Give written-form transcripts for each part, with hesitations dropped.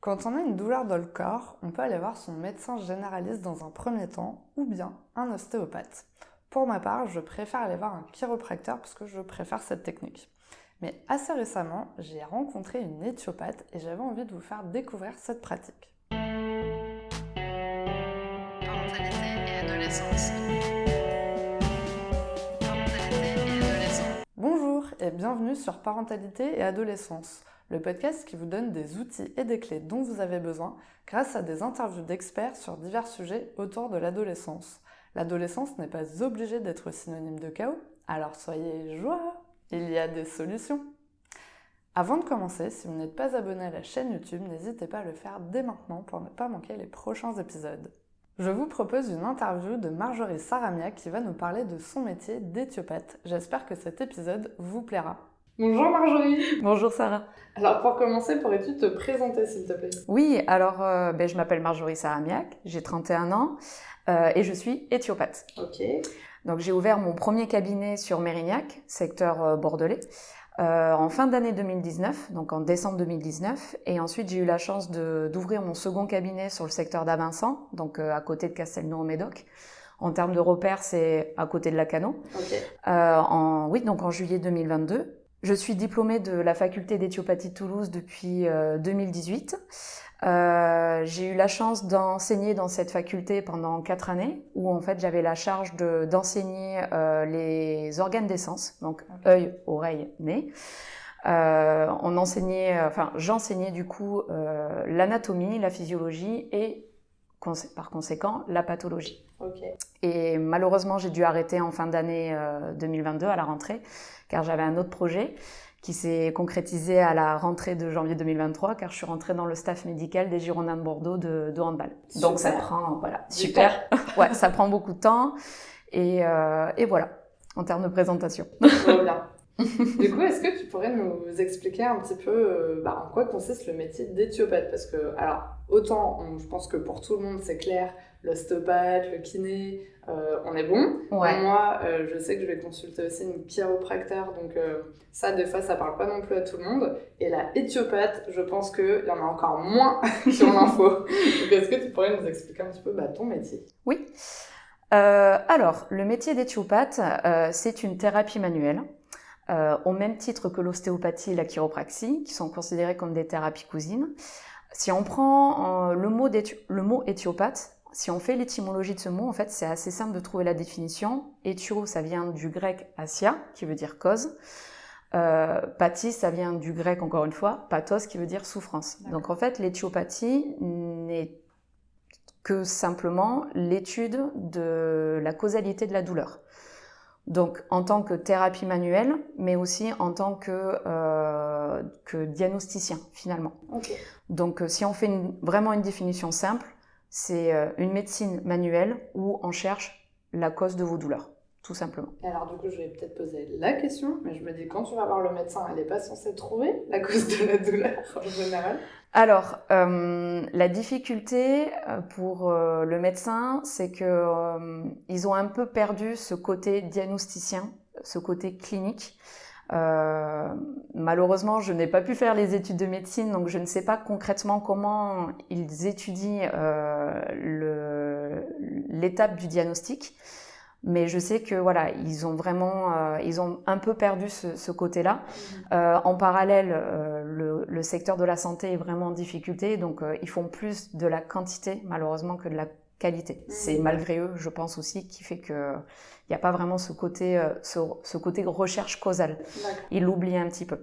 Quand on a une douleur dans le corps, on peut aller voir son médecin généraliste dans un premier temps ou bien un ostéopathe. Pour ma part, je préfère aller voir un chiropracteur parce que je préfère cette technique. Mais assez récemment, j'ai rencontré une éthiopathe et j'avais envie de vous faire découvrir cette pratique. Parentalité et adolescence. Parentalité et adolescence. Bonjour et bienvenue sur Parentalité et Adolescence, le podcast qui vous donne des outils et des clés dont vous avez besoin grâce à des interviews d'experts sur divers sujets autour de l'adolescence. L'adolescence n'est pas obligée d'être synonyme de chaos, alors soyez joie, il y a des solutions. Avant de commencer, si vous n'êtes pas abonné à la chaîne YouTube, n'hésitez pas à le faire dès maintenant pour ne pas manquer les prochains épisodes. Je vous propose une interview de Marjorie Saramiak qui va nous parler de son métier d'éthiopathe. J'espère que cet épisode vous plaira. Bonjour Marjorie. Bonjour Sarah. Alors pour commencer, pourrais-tu te présenter s'il te plaît? Oui, alors je m'appelle Marjorie Saramiak, j'ai 31 ans et je suis éthiopathe. Ok. Donc j'ai ouvert mon premier cabinet sur Mérignac, secteur bordelais, en fin d'année 2019, donc en décembre 2019. Et ensuite j'ai eu la chance d'ouvrir mon second cabinet sur le secteur d'Avincent, donc à côté de Castelnau-au-Médoc. En termes de repères, c'est à côté de Lacanau. Ok. Donc en juillet 2022. Je suis diplômée de la faculté d'éthiopathie de Toulouse depuis 2018. J'ai eu la chance d'enseigner dans cette faculté pendant 4 années, où en fait j'avais la charge d'enseigner les organes d'essence, donc œil, oreille, nez. J'enseignais du coup l'anatomie, la physiologie et par conséquent la pathologie. Okay. Et malheureusement, j'ai dû arrêter en fin d'année 2022 à la rentrée, car j'avais un autre projet qui s'est concrétisé à la rentrée de janvier 2023, car je suis rentrée dans le staff médical des Girondins de Bordeaux de handball. Super. Donc ça prend, super. Ouais, ça prend beaucoup de temps. Et voilà, en termes de présentation. Trop bien. Du coup, est-ce que tu pourrais nous expliquer un petit peu en quoi consiste le métier d'éthiopathe? Parce que, alors, autant, je pense que pour tout le monde, c'est clair, l'ostéopathe, le kiné, on est bon. Ouais. Moi, je sais que je vais consulter aussi une chiropracteur, donc ça, des fois, ça parle pas non plus à tout le monde. Et la éthiopathe, je pense qu'il y en a encore moins qui ont l'info. Donc, est-ce que tu pourrais nous expliquer un petit peu ton métier? Oui. Alors, le métier d'éthiopathe, c'est une thérapie manuelle. Au même titre que l'ostéopathie et la chiropraxie, qui sont considérées comme des thérapies cousines. Si on prend le mot éthiopathe, si on fait l'étymologie de ce mot, en fait, c'est assez simple de trouver la définition. Éthio, ça vient du grec asia, qui veut dire cause. Pathie, ça vient du grec, encore une fois, pathos, qui veut dire souffrance. D'accord. Donc, en fait, l'éthiopathie n'est que simplement l'étude de la causalité de la douleur. Donc, en tant que thérapie manuelle, mais aussi en tant que diagnosticien, finalement. Okay. Donc, si on fait vraiment une définition simple, c'est une médecine manuelle où on cherche la cause de vos douleurs, tout simplement. Et alors, du coup, je vais peut-être poser la question, mais je me dis, quand tu vas voir le médecin, elle n'est pas censée trouver la cause de la douleur, en général? Alors, la difficulté pour le médecin, c'est que ils ont un peu perdu ce côté diagnosticien, ce côté clinique. Malheureusement, je n'ai pas pu faire les études de médecine, donc je ne sais pas concrètement comment ils étudient l'étape du diagnostic. Mais je sais que voilà, ils ont un peu perdu ce côté-là. En parallèle, le secteur de la santé est vraiment en difficulté, donc ils font plus de la quantité malheureusement que de la qualité. C'est malgré eux, je pense aussi, qui fait que il n'y a pas vraiment ce côté recherche causale. D'accord. Ils l'oublient un petit peu.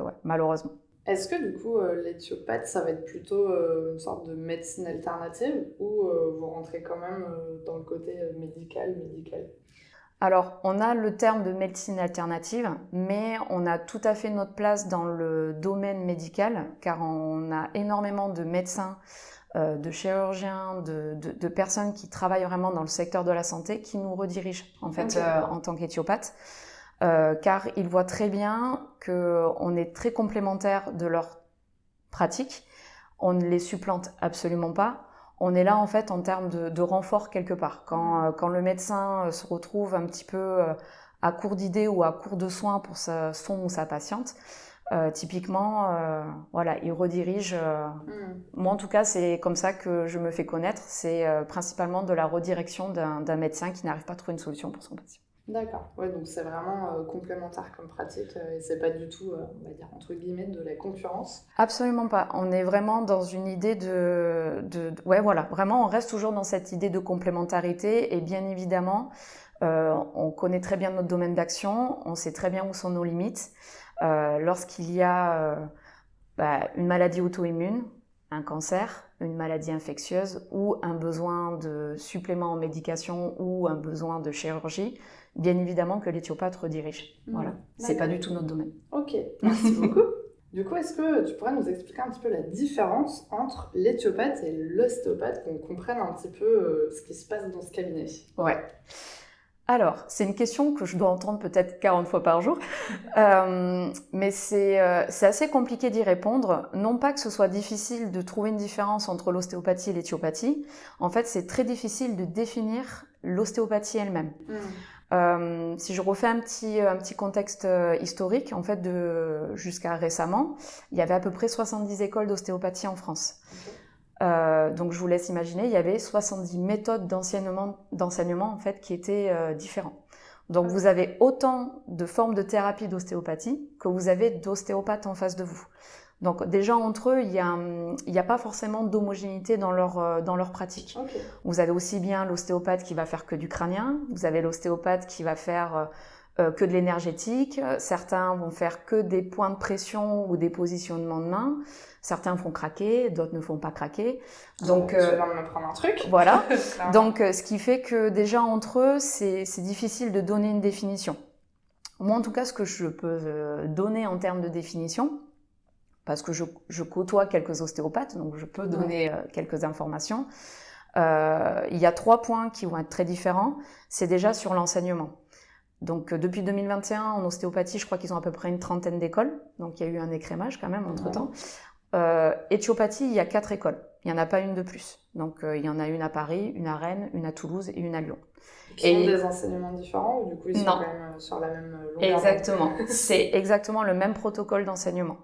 Ouais, malheureusement. Est-ce que du coup, l'éthiopathe, ça va être plutôt une sorte de médecine alternative ou vous rentrez quand même dans le côté médical? Alors, on a le terme de médecine alternative, mais on a tout à fait notre place dans le domaine médical, car on a énormément de médecins, de chirurgiens, de personnes qui travaillent vraiment dans le secteur de la santé, qui nous redirigent en fait en tant qu'éthiopathe. Car ils voient très bien qu'on est très complémentaires de leur pratique. On ne les supplante absolument pas. On est là en fait en termes de renfort quelque part. Quand le médecin se retrouve un petit peu à court d'idées ou à court de soins pour son ou sa patiente, Typiquement, voilà, il redirige. Moi, en tout cas, c'est comme ça que je me fais connaître. C'est principalement de la redirection d'un médecin qui n'arrive pas à trouver une solution pour son patient. D'accord. Ouais, donc c'est vraiment complémentaire comme pratique et c'est pas du tout, on va dire, entre guillemets, de la concurrence. Absolument pas. On est vraiment dans une idée ouais, voilà. Vraiment, on reste toujours dans cette idée de complémentarité et bien évidemment, on connaît très bien notre domaine d'action, on sait très bien où sont nos limites. Lorsqu'il y a une maladie auto-immune, un cancer, une maladie infectieuse ou un besoin de supplément en médication ou un besoin de chirurgie, bien évidemment que l'éthiopathe redirige. Voilà, c'est pas du tout notre domaine. Ok, merci beaucoup. Du coup, est-ce que tu pourrais nous expliquer un petit peu la différence entre l'éthiopathe et l'ostéopathe, qu'on comprenne un petit peu ce qui se passe dans ce cabinet? Ouais. Alors, c'est une question que je dois entendre peut-être 40 fois par jour, mais c'est assez compliqué d'y répondre. Non pas que ce soit difficile de trouver une différence entre l'ostéopathie et l'éthiopathie. En fait, c'est très difficile de définir l'ostéopathie elle-même. Si je refais un petit contexte historique, en fait, jusqu'à récemment, il y avait à peu près 70 écoles d'ostéopathie en France. Okay. Donc je vous laisse imaginer, il y avait 70 méthodes d'enseignement en fait qui étaient différentes. Donc vous avez autant de formes de thérapie d'ostéopathie que vous avez d'ostéopathes en face de vous. Donc déjà entre eux, il y a pas forcément d'homogénéité dans leur pratique. Okay. Vous avez aussi bien l'ostéopathe qui va faire que du crânien, vous avez l'ostéopathe qui va faire que de l'énergétique, certains vont faire que des points de pression ou des positionnements de main, certains font craquer, d'autres ne font pas craquer. Donc, je viens de me prendre un truc. Voilà. Donc, ce qui fait que déjà entre eux, c'est difficile de donner une définition. Moi, en tout cas, ce que je peux donner en termes de définition, parce que je côtoie quelques ostéopathes, donc je peux donner quelques informations. Il y a 3 points qui vont être très différents. C'est déjà sur l'enseignement. Donc depuis 2021, en ostéopathie, je crois qu'ils ont à peu près une 30aine d'écoles. Donc il y a eu un écrémage quand même entre-temps. Éthiopathie, il y a 4 écoles. Il n'y en a pas une de plus. Donc il y en a une à Paris, une à Rennes, une à Toulouse et une à Lyon. Qui ont des enseignements différents ou du coup ils sont quand même sur la même longueur? Exactement. C'est exactement le même protocole d'enseignement.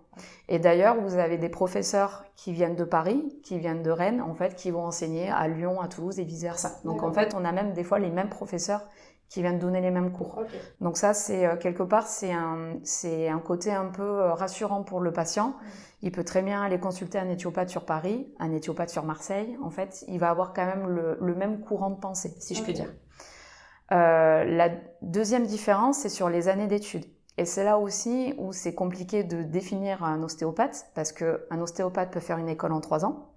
Et d'ailleurs, vous avez des professeurs qui viennent de Paris, qui viennent de Rennes, en fait, qui vont enseigner à Lyon, à Toulouse et vice-versa. Donc en fait, on a même des fois les mêmes professeurs qui viennent donner les mêmes cours. Okay. Donc ça, c'est quelque part, c'est un côté un peu rassurant pour le patient. Il peut très bien aller consulter un éthiopathe sur Paris, un éthiopathe sur Marseille. En fait, il va avoir quand même le même courant de pensée, si je puis dire. La deuxième différence, c'est sur les années d'études. Et c'est là aussi où c'est compliqué de définir un ostéopathe, parce qu'un ostéopathe peut faire une école en 3 ans,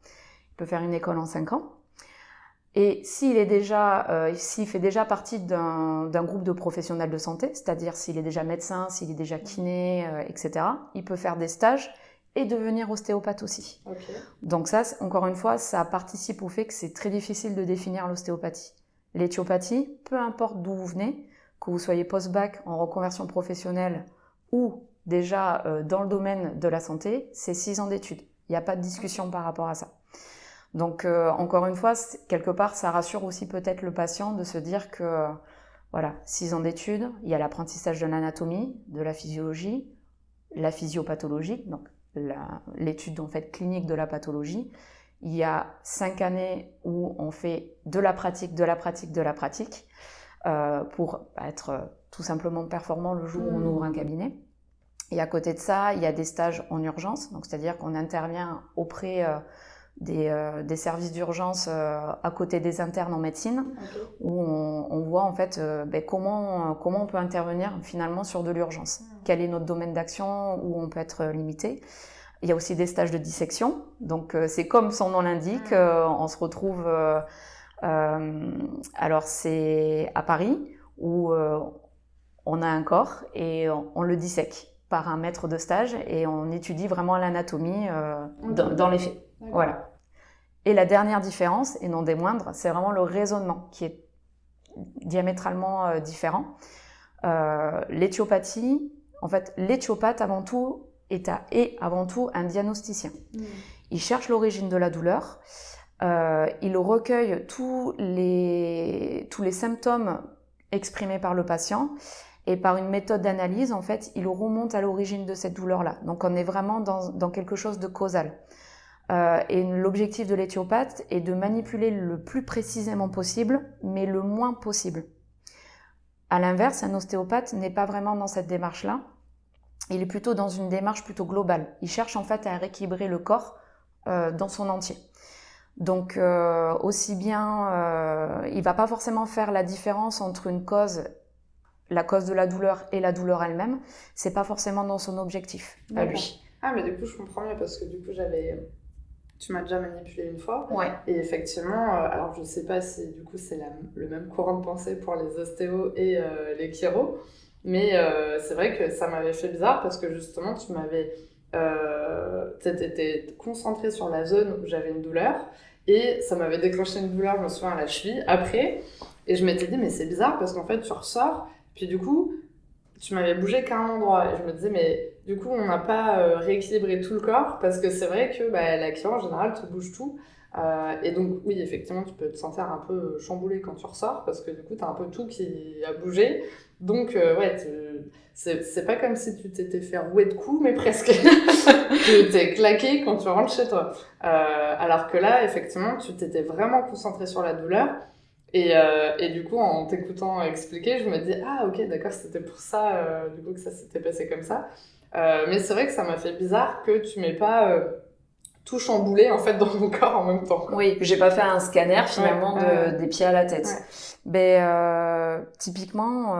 il peut faire une école en 5 ans. Et s'il fait déjà partie d'un groupe de professionnels de santé, c'est-à-dire s'il est déjà médecin, s'il est déjà kiné, etc., il peut faire des stages et devenir ostéopathe aussi. Okay. Donc ça, encore une fois, ça participe au fait que c'est très difficile de définir l'ostéopathie. L'éthiopathie, peu importe d'où vous venez, que vous soyez post-bac en reconversion professionnelle ou déjà dans le domaine de la santé, c'est 6 ans d'études. Il n'y a pas de discussion par rapport à ça. Donc, encore une fois, quelque part, ça rassure aussi peut-être le patient de se dire que, voilà, 6 ans d'études, il y a l'apprentissage de l'anatomie, de la physiologie, la physiopathologie, donc l'étude en fait clinique de la pathologie. Il y a 5 années où on fait de la pratique, pour être tout simplement performant le jour où on ouvre un cabinet. Et à côté de ça, il y a des stages en urgence, donc c'est-à-dire qu'on intervient auprès des services d'urgence à côté des internes en médecine, okay. Où on voit en fait comment on peut intervenir finalement sur de l'urgence. Quel est notre domaine d'action où on peut être limité. Il y a aussi des stages de dissection, donc c'est comme son nom l'indique, on se retrouve, alors c'est à Paris où on a un corps et on le dissèque par un maître de stage et on étudie vraiment l'anatomie dans les faits. Voilà. Et la dernière différence, et non des moindres, c'est vraiment le raisonnement qui est diamétralement différent. L'éthiopathie, en fait, l'éthiopathe avant tout est avant tout un diagnosticien. Il cherche l'origine de la douleur, il recueille tous les symptômes exprimés par le patient et par une méthode d'analyse, en fait, il remonte à l'origine de cette douleur-là. Donc on est vraiment dans quelque chose de causal. Et l'objectif de l'éthiopathe est de manipuler le plus précisément possible, mais le moins possible. À l'inverse, un ostéopathe n'est pas vraiment dans cette démarche-là. Il est plutôt dans une démarche plutôt globale. Il cherche en fait à rééquilibrer le corps dans son entier. Donc aussi bien, il va pas forcément faire la différence entre la cause de la douleur et la douleur elle-même. C'est pas forcément dans son objectif à lui. Ah, mais du coup, je comprends mieux parce que du coup, tu m'as déjà manipulé une fois. Ouais. Et effectivement, alors je sais pas si du coup c'est le même courant de pensée pour les ostéos et les chiros, mais c'est vrai que ça m'avait fait bizarre parce que justement, t'étais concentré sur la zone où j'avais une douleur et ça m'avait déclenché une douleur, je me souviens, à la cheville après. Et je m'étais dit, mais c'est bizarre parce qu'en fait, tu ressors, puis du coup, tu m'avais bougé qu'à un endroit. Et je me disais, mais du coup, on n'a pas rééquilibré tout le corps parce que c'est vrai que la chiro, en général, te bouge tout. Et donc, oui, effectivement, tu peux te sentir un peu chamboulé quand tu ressors parce que du coup, t'as un peu tout qui a bougé. Donc, ouais, c'est pas comme si tu t'étais fait rouer de coups, mais presque. Tu t'es claqué quand tu rentres chez toi. Alors que là, effectivement, tu t'étais vraiment concentré sur la douleur. Et du coup, en t'écoutant expliquer, je me dis, ah ok, d'accord, c'était pour ça, du coup, que ça s'était passé comme ça. Mais c'est vrai que ça m'a fait bizarre que tu m'aies pas tout chamboulé en fait dans mon corps en même temps, quoi. Oui, que j'ai pas fait un scanner finalement des pieds à la tête. Ouais. Mais typiquement,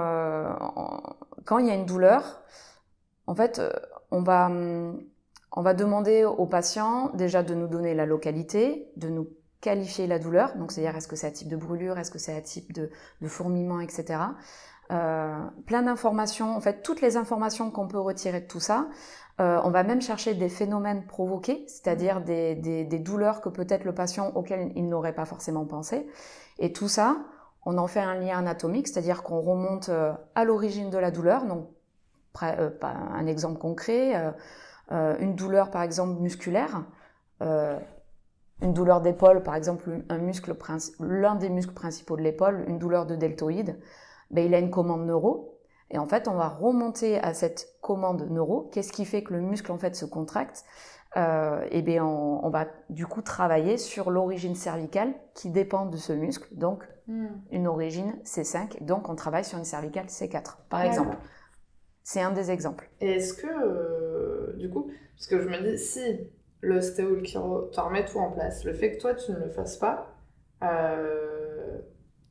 quand il y a une douleur, en fait, on va demander au patient déjà de nous donner la localité, de nous qualifier la douleur, donc c'est-à-dire est-ce que c'est un type de brûlure, est-ce que c'est un type de fourmillement, etc. Plein d'informations, en fait toutes les informations qu'on peut retirer de tout ça. On va même chercher des phénomènes provoqués, c'est-à-dire des douleurs que peut-être le patient auquel il n'aurait pas forcément pensé. Et tout ça, on en fait un lien anatomique, c'est-à-dire qu'on remonte à l'origine de la douleur. Donc, un exemple concret, une douleur par exemple musculaire, une douleur d'épaule, par exemple l'un des muscles principaux de l'épaule, une douleur de deltoïde, il a une commande neuro. Et en fait, on va remonter à cette commande neuro. Qu'est-ce qui fait que le muscle en fait se contracte ? On va du coup travailler sur l'origine cervicale qui dépend de ce muscle. Donc, une origine C5. Donc, on travaille sur une cervicale C4, par exemple. C'est un des exemples. Et est-ce que, du coup, parce que je me dis, si l'ostéo ou le chiro t'en remet tout en place, le fait que toi, tu ne le fasses pas,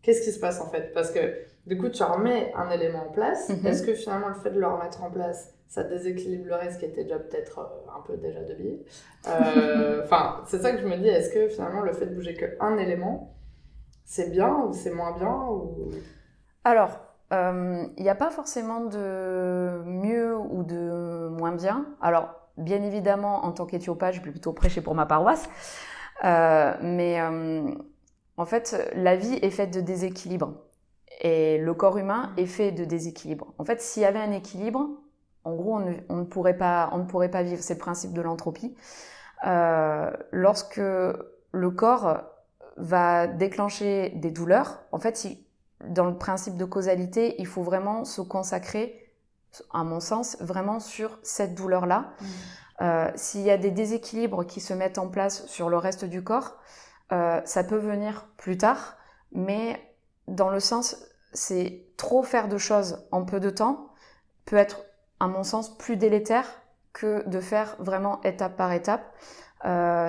qu'est-ce qui se passe en fait ? Parce que du coup, tu remets un élément en place. Est-ce que finalement, le fait de le remettre en place, ça déséquilibre le reste qui était déjà peut-être un peu déjà délié ? Enfin, c'est ça que je me dis. Est-ce que finalement, le fait de bouger qu'un élément, c'est bien ou c'est moins bien ou... Alors, il n'y a pas forcément de mieux ou de moins bien. Alors, bien évidemment, en tant qu'éthiopathe, je vais plutôt prêcher pour ma paroisse. En fait, la vie est faite de déséquilibre. Et le corps humain est fait de déséquilibre. En fait, s'il y avait un équilibre, en gros, on ne pourrait pas vivre. C'est le principe de l'entropie. Lorsque le corps va déclencher des douleurs, en fait, dans le principe de causalité, il faut vraiment se consacrer, à mon sens, vraiment sur cette douleur-là. S'il y a des déséquilibres qui se mettent en place sur le reste du corps, ça peut venir plus tard, mais dans le sens, c'est trop faire de choses en peu de temps peut être, à mon sens, plus délétère que de faire vraiment étape par étape.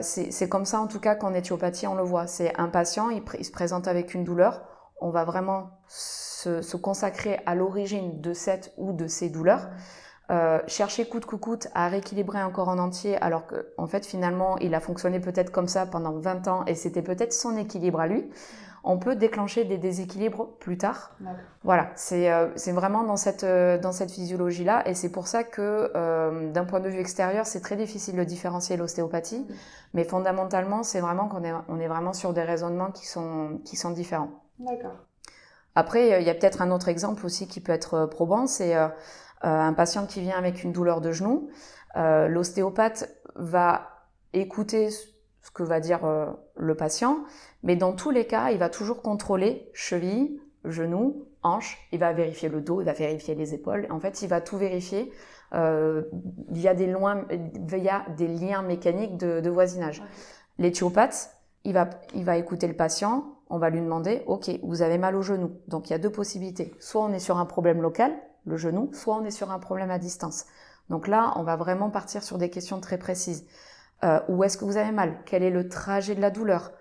C'est comme ça, en tout cas, qu'en éthiopathie, on le voit. C'est un patient, il se présente avec une douleur, on va vraiment se consacrer à l'origine de cette ou de ces douleurs, chercher coûte que coûte à rééquilibrer un corps en entier, alors qu'en fait, finalement, il a fonctionné peut-être comme ça pendant 20 ans et c'était peut-être son équilibre à lui. On peut déclencher des déséquilibres plus tard. D'accord. Voilà, c'est vraiment dans cette physiologie-là, et c'est pour ça que d'un point de vue extérieur, c'est très difficile de différencier l'ostéopathie, mais fondamentalement, c'est vraiment on est vraiment sur des raisonnements qui sont différents. D'accord. Après, il y a peut-être un autre exemple aussi qui peut être probant, c'est un patient qui vient avec une douleur de genou. L'ostéopathe va écouter ce que va dire le patient, mais dans tous les cas, il va toujours contrôler cheville, genou, hanche, il va vérifier le dos, il va vérifier les épaules. En fait, il va tout vérifier via des liens mécaniques de voisinage. Ouais. L'éthiopathe, il va écouter le patient, on va lui demander, ok, vous avez mal au genou. Donc il y a deux possibilités. Soit on est sur un problème local, le genou, soit on est sur un problème à distance. Donc là, on va vraiment partir sur des questions très précises. Où est-ce que vous avez mal? Quel est le trajet de la douleur?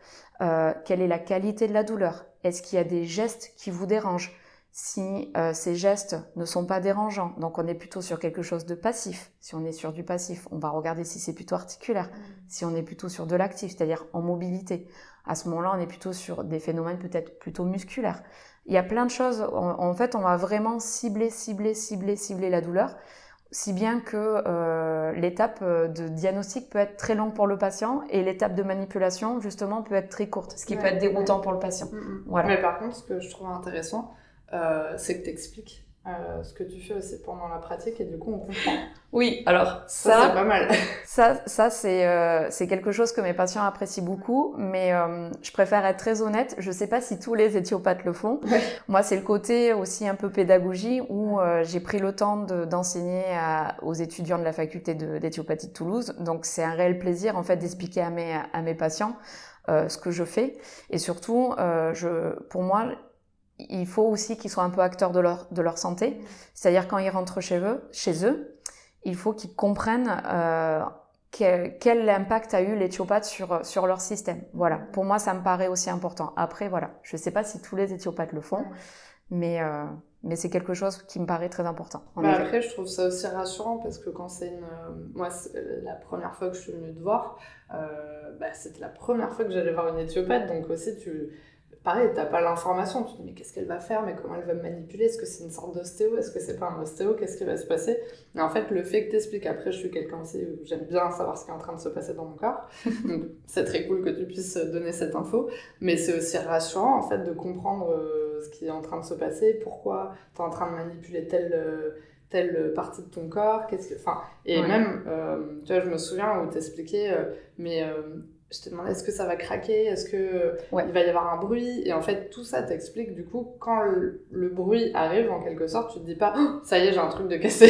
Quelle est la qualité de la douleur? Est-ce qu'il y a des gestes qui vous dérangent? Si ces gestes ne sont pas dérangeants, donc on est plutôt sur quelque chose de passif. Si on est sur du passif, on va regarder si c'est plutôt articulaire. Si on est plutôt sur de l'actif, c'est-à-dire en mobilité, à ce moment-là, on est plutôt sur des phénomènes peut-être plutôt musculaires. Il y a plein de choses. En fait, on va vraiment cibler la douleur, si bien que l'étape de diagnostic peut être très longue pour le patient et l'étape de manipulation, justement, peut être très courte, ce qui peut être déroutant pour le patient. Voilà. Mais par contre, ce que je trouve intéressant, c'est que tu expliques ce que tu fais aussi pendant la pratique et du coup on comprend. Oui, alors ça c'est pas mal. Ça c'est quelque chose que mes patients apprécient beaucoup, mais je préfère être très honnête. Je sais pas si tous les éthiopathes le font. Ouais. Moi, c'est le côté aussi un peu pédagogie où j'ai pris le temps d'enseigner aux étudiants de la faculté d'éthiopathie de Toulouse. Donc c'est un réel plaisir en fait d'expliquer à mes patients ce que je fais et surtout pour moi il faut aussi qu'ils soient un peu acteurs de leur santé. C'est-à-dire quand ils rentrent chez eux, il faut qu'ils comprennent quel impact a eu l'éthiopathe sur leur système. Voilà. Pour moi, ça me paraît aussi important. Après, voilà. Je ne sais pas si tous les éthiopathes le font, mais c'est quelque chose qui me paraît très important. Après, je trouve ça aussi rassurant parce que quand moi, c'est la première fois que je suis venue te voir, c'était la première fois que j'allais voir une éthiopathe, donc aussi pareil, t'as pas l'information, tu te dis mais qu'est-ce qu'elle va faire, mais comment elle va me manipuler, est-ce que c'est une sorte d'ostéo, est-ce que c'est pas un ostéo, qu'est-ce qui va se passer? Mais en fait, le fait que t'expliques, après je suis quelqu'un aussi où j'aime bien savoir ce qui est en train de se passer dans mon corps, donc c'est très cool que tu puisses donner cette info, mais c'est aussi rassurant en fait de comprendre ce qui est en train de se passer, pourquoi t'es en train de manipuler telle partie de ton corps, même, tu vois, je me souviens où t'expliquais, je te demandais est-ce que ça va craquer, est-ce que il va y avoir un bruit, et en fait tout ça t'explique du coup quand le bruit arrive en quelque sorte, tu te dis pas oh, ça y est j'ai un truc de cassé,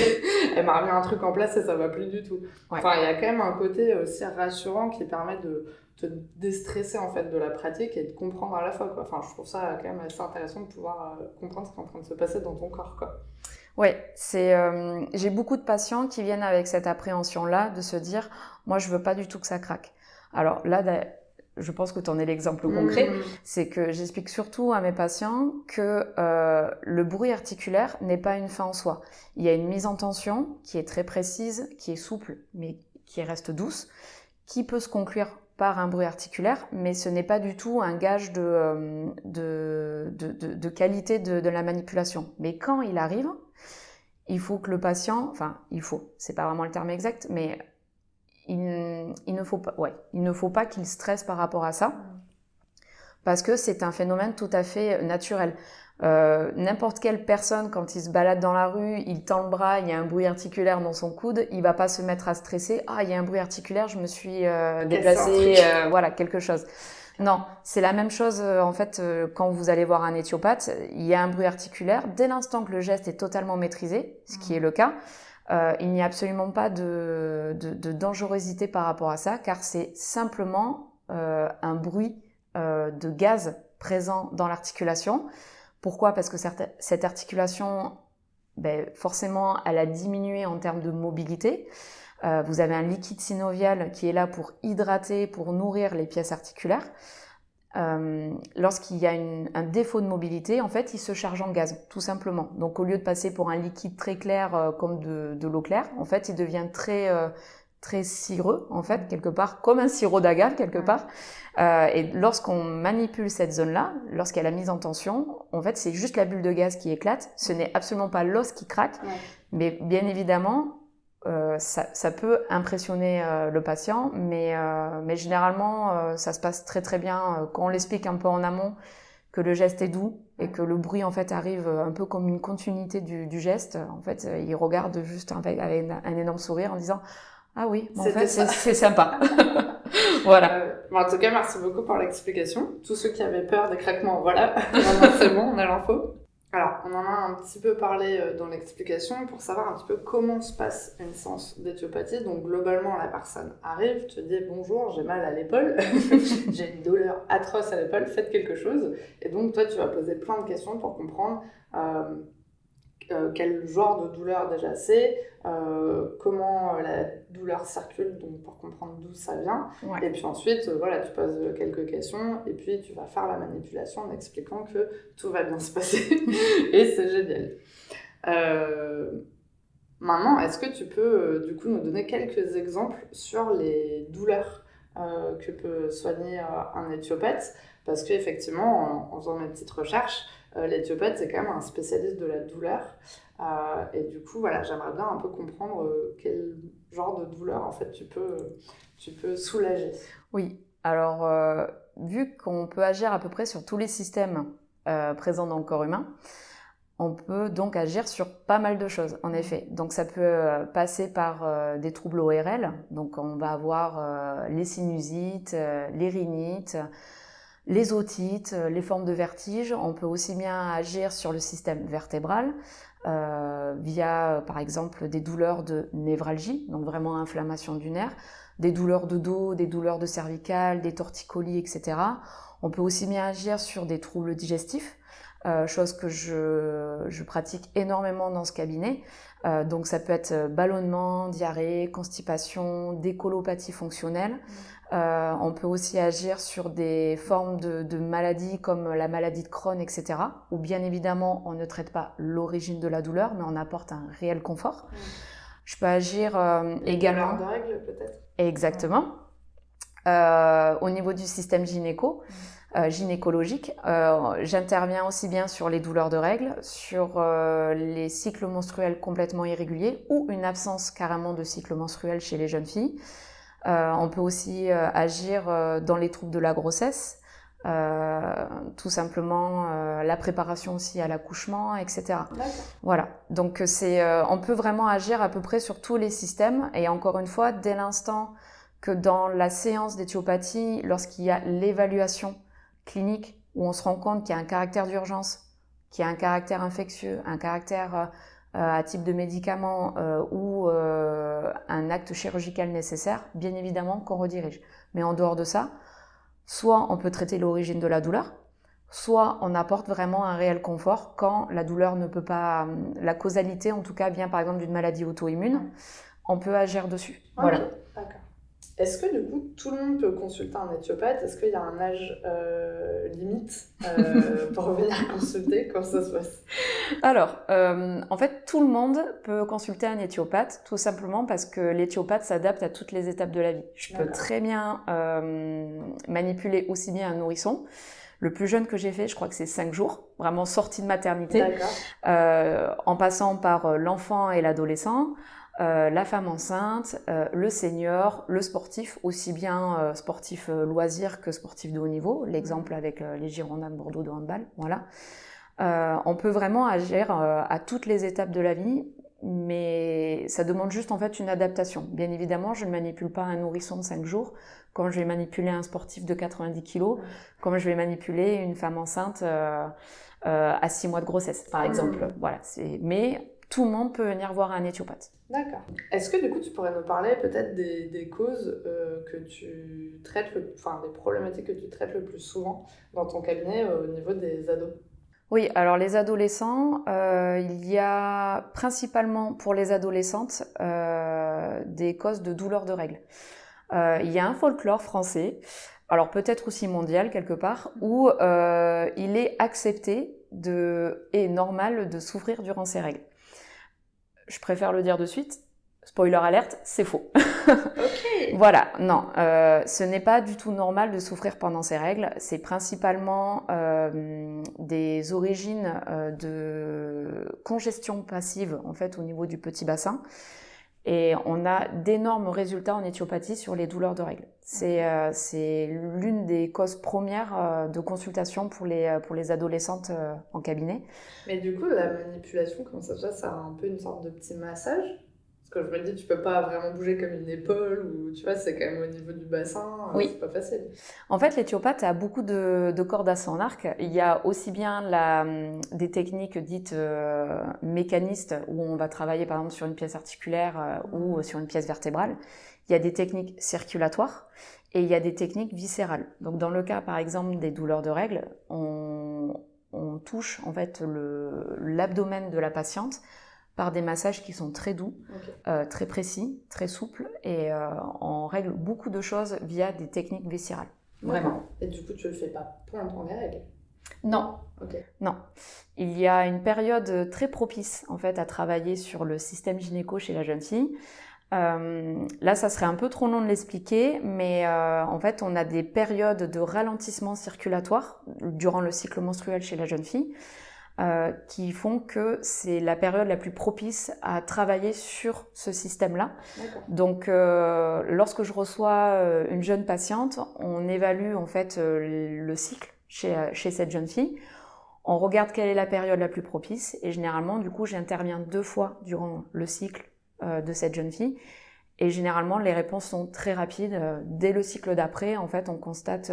elle m'a remis un truc en place et ça va plus du tout. Enfin il y a quand même un côté aussi rassurant qui permet de te déstresser en fait de la pratique et de comprendre à la fois quoi. Enfin je trouve ça quand même assez intéressant de pouvoir comprendre ce qui est en train de se passer dans ton corps quoi. Ouais, j'ai beaucoup de patients qui viennent avec cette appréhension-là de se dire moi je veux pas du tout que ça craque. Alors là, je pense que tu en es l'exemple concret, c'est que j'explique surtout à mes patients que le bruit articulaire n'est pas une fin en soi. Il y a une mise en tension qui est très précise, qui est souple, mais qui reste douce, qui peut se conclure par un bruit articulaire, mais ce n'est pas du tout un gage de qualité de la manipulation. Mais quand il arrive, il faut que le patient, c'est pas vraiment le terme exact, mais il ne faut pas qu'il stresse par rapport à ça, parce que c'est un phénomène tout à fait naturel. N'importe quelle personne, quand il se balade dans la rue, il tend le bras, il y a un bruit articulaire dans son coude, il va pas se mettre à stresser. Ah, il y a un bruit articulaire, je me suis déplacée, voilà, quelque chose. Non, c'est la même chose en fait quand vous allez voir un éthiopathe, il y a un bruit articulaire. Dès l'instant que le geste est totalement maîtrisé, ce qui est le cas, il n'y a absolument pas de dangerosité par rapport à ça, car c'est simplement un bruit de gaz présent dans l'articulation. Pourquoi ? Parce que cette articulation, forcément, elle a diminué en termes de mobilité. Vous avez un liquide synovial qui est là pour hydrater, pour nourrir les pièces articulaires. Lorsqu'il y a un défaut de mobilité, en fait, il se charge en gaz, tout simplement. Donc, au lieu de passer pour un liquide très clair comme de l'eau claire, en fait, il devient très cireux, en fait, quelque part, comme un sirop d'agave, quelque part. Et lorsqu'on manipule cette zone-là, lorsqu'elle a mise en tension, en fait, c'est juste la bulle de gaz qui éclate. Ce n'est absolument pas l'os qui craque, mais bien évidemment, ça peut impressionner le patient, mais généralement, ça se passe très très bien quand on l'explique un peu en amont, que le geste est doux et que le bruit en fait arrive un peu comme une continuité du geste. En fait, il regarde juste avec un énorme sourire en disant ah oui, en fait c'est sympa. Voilà. En tout cas, merci beaucoup pour l'explication. Tous ceux qui avaient peur des craquements, voilà, maintenant c'est bon, on a l'info. Alors, on en a un petit peu parlé dans l'explication pour savoir un petit peu comment se passe une séance d'éthiopathie. Donc, globalement, la personne arrive, te dit bonjour, j'ai mal à l'épaule, j'ai une douleur atroce à l'épaule, faites quelque chose. Et donc, toi, tu vas poser plein de questions pour comprendre quel genre de douleur déjà c'est, comment la douleur circule, donc pour comprendre d'où ça vient. Ouais. Et puis ensuite, voilà, tu poses quelques questions et puis tu vas faire la manipulation en expliquant que tout va bien se passer et c'est génial. Maintenant, est-ce que tu peux du coup nous donner quelques exemples sur les douleurs que peut soigner un éthiopathe? Parce qu'effectivement, en faisant mes petites recherches, l'éthiopathe, c'est quand même un spécialiste de la douleur. Et du coup, voilà, j'aimerais bien un peu comprendre quel genre de douleur, en fait, tu peux soulager. Oui, alors vu qu'on peut agir à peu près sur tous les systèmes présents dans le corps humain, on peut donc agir sur pas mal de choses, en effet. Donc ça peut passer par des troubles ORL, donc on va avoir les sinusites, les rhinites, les otites, les formes de vertige. On peut aussi bien agir sur le système vertébral via par exemple des douleurs de névralgie, donc vraiment inflammation du nerf, des douleurs de dos, des douleurs de cervicales, des torticolis, etc. On peut aussi bien agir sur des troubles digestifs, chose que je pratique énormément dans ce cabinet. Donc ça peut être ballonnement, diarrhée, constipation, décolopathie fonctionnelle. On peut aussi agir sur des formes de maladies comme la maladie de Crohn, etc. Où bien évidemment on ne traite pas l'origine de la douleur, mais on apporte un réel confort. Je peux agir également... Douleurs de règles peut-être? Exactement. Au niveau du système gynécologique, j'interviens aussi bien sur les douleurs de règles, sur les cycles menstruels complètement irréguliers ou une absence carrément de cycle menstruel chez les jeunes filles. On peut aussi agir dans les troubles de la grossesse, tout simplement la préparation aussi à l'accouchement, etc. D'accord. Voilà, donc on peut vraiment agir à peu près sur tous les systèmes et encore une fois, dès l'instant que dans la séance d'éthiopathie, lorsqu'il y a l'évaluation clinique où on se rend compte qu'il y a un caractère d'urgence, qu'il y a un caractère infectieux, un caractère à type de médicament ou un acte chirurgical nécessaire, bien évidemment qu'on redirige. Mais en dehors de ça, soit on peut traiter l'origine de la douleur, soit on apporte vraiment un réel confort quand la douleur ne peut pas, la causalité en tout cas vient par exemple d'une maladie auto-immune, on peut agir dessus. Voilà. Okay, d'accord. Est-ce que du coup tout le monde peut consulter un éthiopathe? Est-ce qu'il y a un âge limite pour venir consulter? Comment ça se passe? Alors, en fait, tout le monde peut consulter un éthiopathe, tout simplement parce que l'éthiopathe s'adapte à toutes les étapes de la vie. Je peux très bien manipuler aussi bien un nourrisson. Le plus jeune que j'ai fait, je crois que c'est 5 jours, vraiment sorti de maternité, en passant par l'enfant et l'adolescent, la femme enceinte, le senior, le sportif, aussi bien sportif loisir que sportif de haut niveau, l'exemple avec les Girondins de Bordeaux de handball, voilà. On peut vraiment agir à toutes les étapes de la vie, mais ça demande juste en fait une adaptation. Bien évidemment, je ne manipule pas un nourrisson de 5 jours, comme je vais manipuler un sportif de 90 kg, comme je vais manipuler une femme enceinte à 6 mois de grossesse, par exemple. Voilà, mais tout le monde peut venir voir un éthiopathe. D'accord. Est-ce que du coup tu pourrais me parler peut-être des causes que tu traites, enfin des problématiques que tu traites le plus souvent dans ton cabinet au niveau des ados? Oui, alors les adolescents, il y a principalement pour les adolescentes des causes de douleurs de règles. Il y a un folklore français, alors peut-être aussi mondial quelque part, où il est accepté et normal de souffrir durant ces règles. Je préfère le dire de suite, spoiler alerte, c'est faux. Ok. Voilà, non, ce n'est pas du tout normal de souffrir pendant ces règles. C'est principalement des origines de congestion passive en fait au niveau du petit bassin. Et on a d'énormes résultats en éthiopathie sur les douleurs de règles. C'est l'une des causes premières de consultation pour les adolescentes en cabinet. Mais du coup, la manipulation, comment ça se passe? C'est un peu une sorte de petit massage? Parce que je me dis, tu peux pas vraiment bouger comme une épaule, ou tu vois, c'est quand même au niveau du bassin, Oui. c'est pas facile. En fait, l'éthiopathe a beaucoup de cordes à son arc. Il y a aussi bien des techniques dites mécanistes, où on va travailler par exemple sur une pièce articulaire ou sur une pièce vertébrale. Il y a des techniques circulatoires et il y a des techniques viscérales. Donc dans le cas par exemple des douleurs de règles, on touche en fait l'abdomen de la patiente par des massages qui sont très doux, très précis, très souples, et on règle beaucoup de choses via des techniques viscérales. Vraiment. Et du coup, tu le fais pas pendant les règles? Non. Non. Il y a une période très propice en fait à travailler sur le système gynéco chez la jeune fille. Là, ça serait un peu trop long de l'expliquer, mais en fait, on a des périodes de ralentissement circulatoire durant le cycle menstruel chez la jeune fille. Qui font que c'est la période la plus propice à travailler sur ce système-là. Donc, lorsque je reçois une jeune patiente, on évalue en fait le cycle chez cette jeune fille. On regarde quelle est la période la plus propice et généralement, du coup, j'interviens 2 fois durant le cycle de cette jeune fille. Et généralement, les réponses sont très rapides. Dès le cycle d'après, en fait, on constate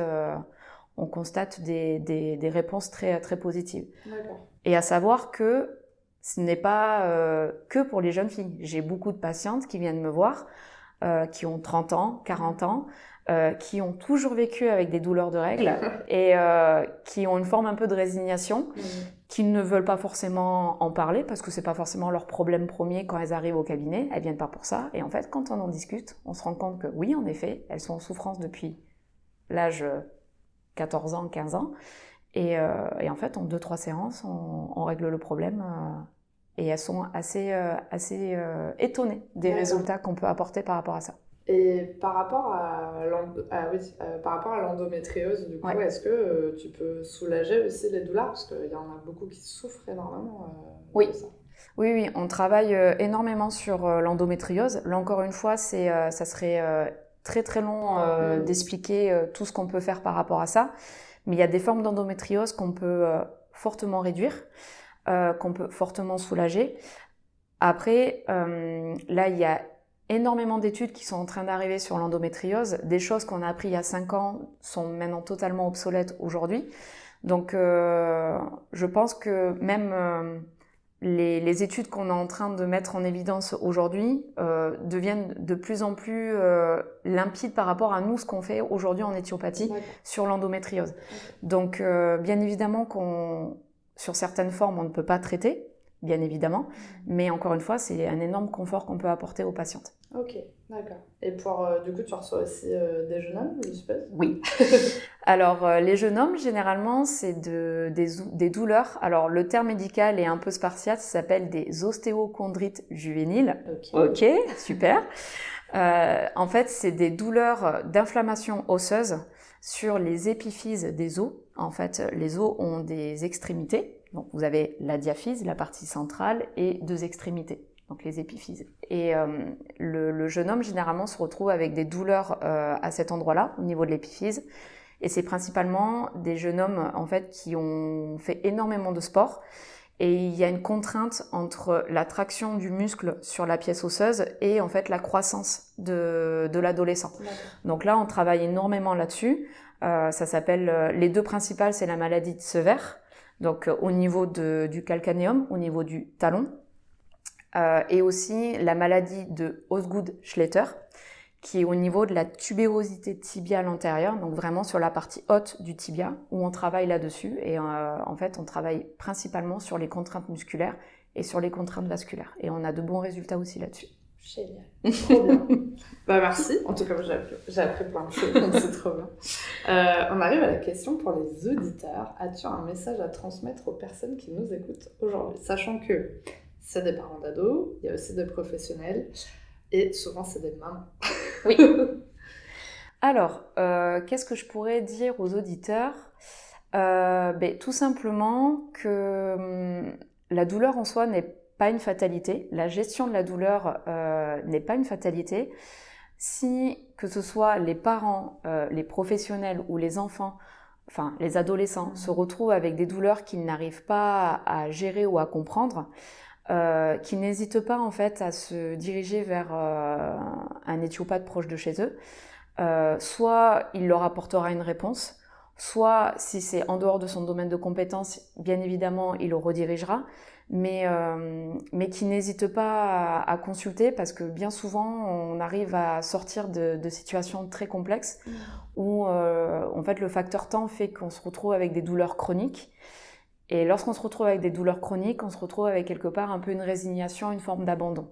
des réponses très, très positives. Et à savoir que ce n'est pas que pour les jeunes filles. J'ai beaucoup de patientes qui viennent me voir, qui ont 30 ans, 40 ans, qui ont toujours vécu avec des douleurs de règles et qui ont une forme un peu de résignation, qui ne veulent pas forcément en parler parce que c'est pas forcément leur problème premier quand elles arrivent au cabinet. Elles viennent pas pour ça. Et en fait, quand on en discute, on se rend compte que oui, en effet, elles sont en souffrance depuis l'âge 14 ans, 15 ans. Et en fait, en 2-3 séances, on règle le problème et elles sont assez étonnées des résultats qu'on peut apporter par rapport à ça. Et par rapport à l'endométriose, du coup, est-ce que tu peux soulager aussi les douleurs? Parce qu'il y en a beaucoup qui souffrent énormément de ça. Oui, on travaille énormément sur l'endométriose. Là, encore une fois, ça serait très très long d'expliquer tout ce qu'on peut faire par rapport à ça. Mais il y a des formes d'endométriose qu'on peut fortement réduire, qu'on peut fortement soulager. Après, là, il y a énormément d'études qui sont en train d'arriver sur l'endométriose. Des choses qu'on a apprises il y a 5 ans sont maintenant totalement obsolètes aujourd'hui. Donc, je pense que même les études qu'on est en train de mettre en évidence aujourd'hui deviennent de plus en plus limpides par rapport à nous, ce qu'on fait aujourd'hui en éthiopathie sur l'endométriose. Donc, bien évidemment sur certaines formes, on ne peut pas traiter, bien évidemment, mais encore une fois, c'est un énorme confort qu'on peut apporter aux patientes. Ok, d'accord. Et du coup, tu reçois aussi des jeunes hommes, je suppose? Oui. Alors, les jeunes hommes, généralement, c'est des douleurs. Alors, le terme médical est un peu spartiate, ça s'appelle des ostéochondrites juvéniles. Ok, super. En fait, c'est des douleurs d'inflammation osseuse sur les épiphyses des os. En fait, les os ont des extrémités. Donc, vous avez la diaphyse, la partie centrale, et 2 extrémités. Donc les épiphyses. Et le jeune homme, généralement, se retrouve avec des douleurs à cet endroit-là, au niveau de l'épiphyse. Et c'est principalement des jeunes hommes, en fait, qui ont fait énormément de sport. Et il y a une contrainte entre la traction du muscle sur la pièce osseuse et, en fait, la croissance de l'adolescent. Donc là, on travaille énormément là-dessus. Ça s'appelle... les 2 principales, c'est la maladie de Sever. Donc au niveau du calcanéum, au niveau du talon. Et aussi la maladie de Osgood-Schletter, qui est au niveau de la tubérosité tibiale antérieure, donc vraiment sur la partie haute du tibia, où on travaille là-dessus. Et en fait, on travaille principalement sur les contraintes musculaires et sur les contraintes vasculaires. Et on a de bons résultats aussi là-dessus. Génial, trop bien. Merci, en tout cas j'ai appris plein de choses, donc c'est trop bien. On arrive à la question pour les auditeurs. As-tu un message à transmettre aux personnes qui nous écoutent aujourd'hui? Sachant que c'est des parents d'ados, il y a aussi des professionnels, et souvent c'est des mamans. Oui. Alors, qu'est-ce que je pourrais dire aux auditeurs? Tout simplement que la douleur en soi n'est pas une fatalité. La gestion de la douleur n'est pas une fatalité. Si, que ce soit les parents, les professionnels ou les enfants, enfin les adolescents, se retrouvent avec des douleurs qu'ils n'arrivent pas à gérer ou à comprendre, qui n'hésitent pas en fait à se diriger vers un éthiopathe proche de chez eux. Soit il leur apportera une réponse, soit si c'est en dehors de son domaine de compétence, bien évidemment, il le redirigera, mais qui n'hésite pas à consulter parce que bien souvent, on arrive à sortir de situations très complexes où en fait, le facteur temps fait qu'on se retrouve avec des douleurs chroniques. Et lorsqu'on se retrouve avec des douleurs chroniques, on se retrouve avec quelque part un peu une résignation, une forme d'abandon.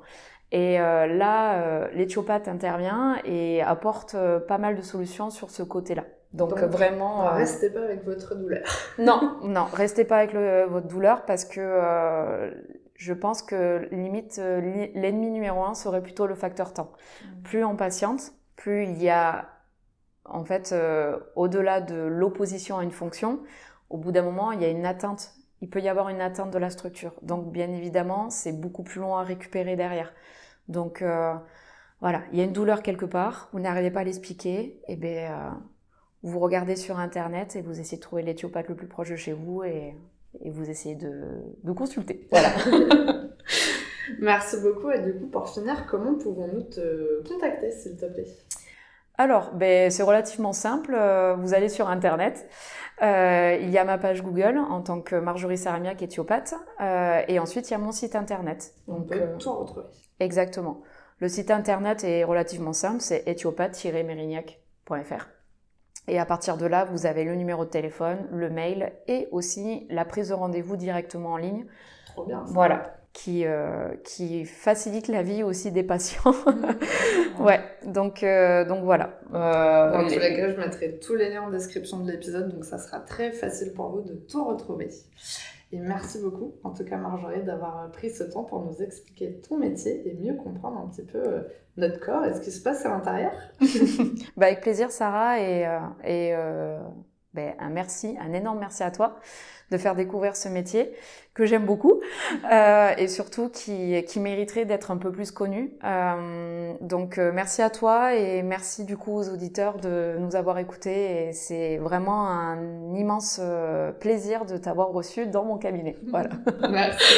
Et là, l'éthiopathe intervient et apporte pas mal de solutions sur ce côté-là. Donc vraiment... restez pas avec votre douleur. Non, restez pas avec votre douleur parce que je pense que limite, l'ennemi numéro 1 serait plutôt le facteur temps. Plus on patiente, plus il y a, en fait, au-delà de l'opposition à une fonction, au bout d'un moment, il y a une atteinte. Il peut y avoir une atteinte de la structure. Donc, bien évidemment, c'est beaucoup plus long à récupérer derrière. Donc, voilà, il y a une douleur quelque part, vous n'arrivez pas à l'expliquer, et bien, vous regardez sur Internet et vous essayez de trouver l'éthiopathe le plus proche de chez vous et vous essayez de consulter. Voilà. Merci beaucoup. Et du coup, pour finir, comment pouvons-nous te contacter, s'il te plaît ? Alors, c'est relativement simple. Vous allez sur Internet. Il y a ma page Google en tant que Marjorie Saramiak, éthiopathe. Et ensuite, il y a mon site Internet. On peut tout retrouver. Exactement. Le site Internet est relativement simple. C'est éthiopathe-mérignac.fr. Et à partir de là, vous avez le numéro de téléphone, le mail et aussi la prise de rendez-vous directement en ligne. Trop bien. Ça. Voilà. Qui facilite la vie aussi des patients. Ouais, donc voilà. Dans tous les cas, je mettrai tous les liens en description de l'épisode, donc ça sera très facile pour vous de tout retrouver. Et merci beaucoup, en tout cas Marjorie, d'avoir pris ce temps pour nous expliquer ton métier et mieux comprendre un petit peu notre corps et ce qui se passe à l'intérieur. Avec plaisir Sarah, et un énorme merci à toi de faire découvrir ce métier que j'aime beaucoup et surtout qui mériterait d'être un peu plus connu. Donc merci à toi et merci du coup aux auditeurs de nous avoir écoutés et c'est vraiment un immense plaisir de t'avoir reçu dans mon cabinet. Voilà. Merci.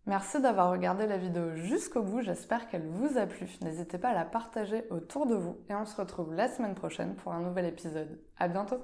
Merci d'avoir regardé la vidéo jusqu'au bout, j'espère qu'elle vous a plu. N'hésitez pas à la partager autour de vous et on se retrouve la semaine prochaine pour un nouvel épisode. À bientôt!